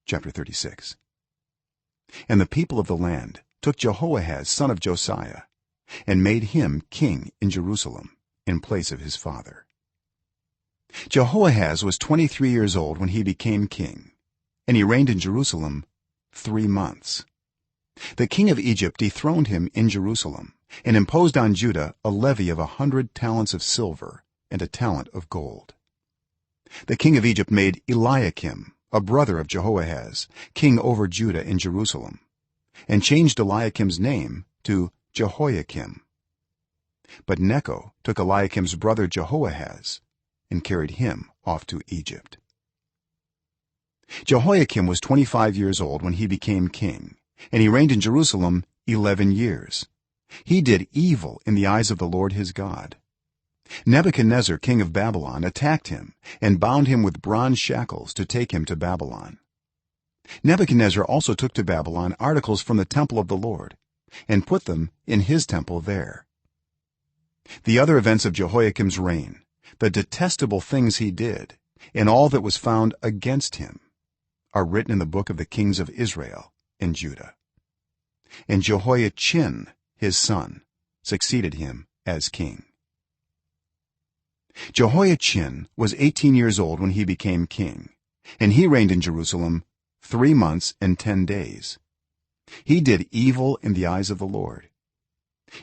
Chapter 36. And the people of the land took Jehoahaz son of Josiah and made him king in Jerusalem in place of his father. Jehoahaz was 23 years old when he became king, and he reigned in Jerusalem 3 months. The king of Egypt dethroned him in Jerusalem and imposed on Judah a levy of 100 talents of silver and a talent of gold. The king of Egypt made Eliakim, a brother of Jehoahaz, king over Judah in Jerusalem, and changed Eliakim's name to Jehoiakim. But Necho took Eliakim's brother Jehoahaz and carried him off to Egypt. Jehoiakim was 25 years old when he became king, and he reigned in Jerusalem 11 years. He did evil in the eyes of the Lord his God. Nebuchadnezzar king of Babylon attacked him and bound him with bronze shackles to take him to Babylon. Nebuchadnezzar also took to Babylon articles from the temple of the Lord and put them in his temple there. The other events of Jehoiakim's reign, the detestable things he did, and all that was found against him, are written in the book of the kings of Israel and Judah. And Jehoiachin his son succeeded him as king. Jehoiachin was 18 years old when he became king, and he reigned in Jerusalem 3 months and 10 days. He did evil in the eyes of the Lord.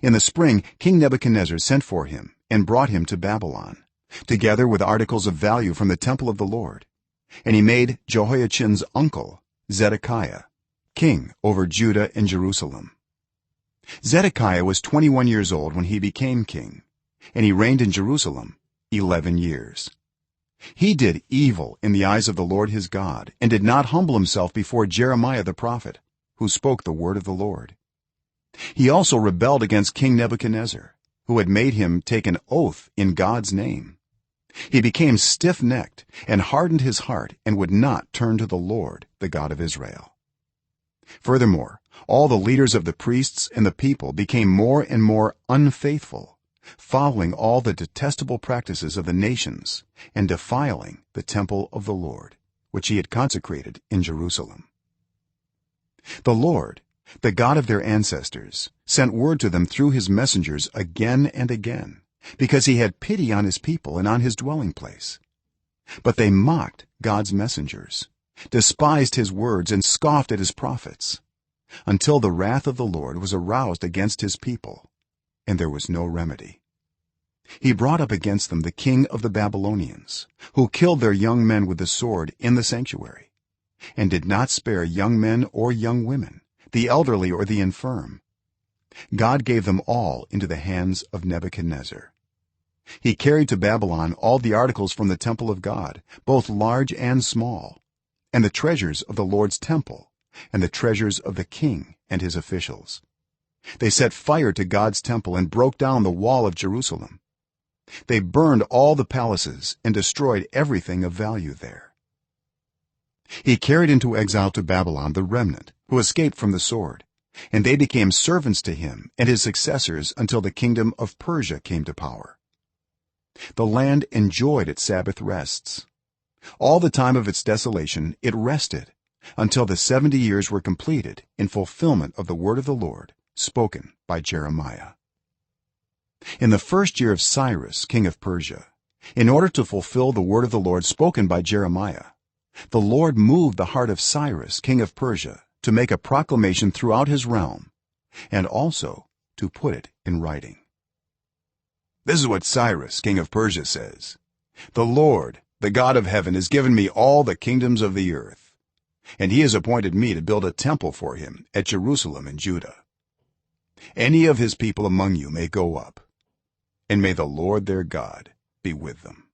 In the spring King Nebuchadnezzar sent for him and brought him to Babylon, together with articles of value from the temple of the Lord, and he made Jehoiachin's uncle Zedekiah king over Judah and Jerusalem. Zedekiah was 21 years old when he became king, and he reigned in Jerusalem 11 years. He did evil in the eyes of the Lord his God and did not humble himself before Jeremiah the prophet, who spoke the word of the Lord. He also rebelled against King Nebuchadnezzar, who had made him take an oath in God's name. He became stiff-necked and hardened his heart and would not turn to the Lord, the God of Israel. Furthermore, all the leaders of the priests and the people became more and more unfaithful, following all the detestable practices of the nations and defiling the temple of the Lord, which he had consecrated in Jerusalem. The Lord, the God of their ancestors, sent word to them through his messengers again and again, because he had pity on his people and on his dwelling place. But they mocked God's messengers, despised his words, and scoffed at his prophets, until the wrath of the Lord was aroused against his people, and there was no remedy. He brought up against them the king of the Babylonians, who killed their young men with the sword in the sanctuary, and did not spare young men or young women, the elderly or the infirm. God gave them all into the hands of Nebuchadnezzar. He carried to Babylon all the articles from the temple of God, both large and small, and the treasures of the Lord's temple, and the treasures of the king and his officials. They set fire to God's temple and broke down the wall of Jerusalem. They burned all the palaces and destroyed everything of value there. He carried into exile to Babylon the remnant who escaped from the sword, and they became servants to him and his successors until the kingdom of Persia came to power. The land enjoyed its Sabbath rests. All the time of its desolation it rested until the 70 years were completed in fulfillment of the word of the Lord spoken by Jeremiah. In the first year of Cyrus king of Persia, in order to fulfill the word of the Lord spoken by Jeremiah, the Lord moved the heart of Cyrus king of Persia to make a proclamation throughout his realm, and also to put it in writing. This is what Cyrus king of Persia says: "The Lord, the God of heaven, has given me all the kingdoms of the earth, and he has appointed me to build a temple for him at Jerusalem in Judah. Any of his people among you may go up, and may the Lord their God be with them."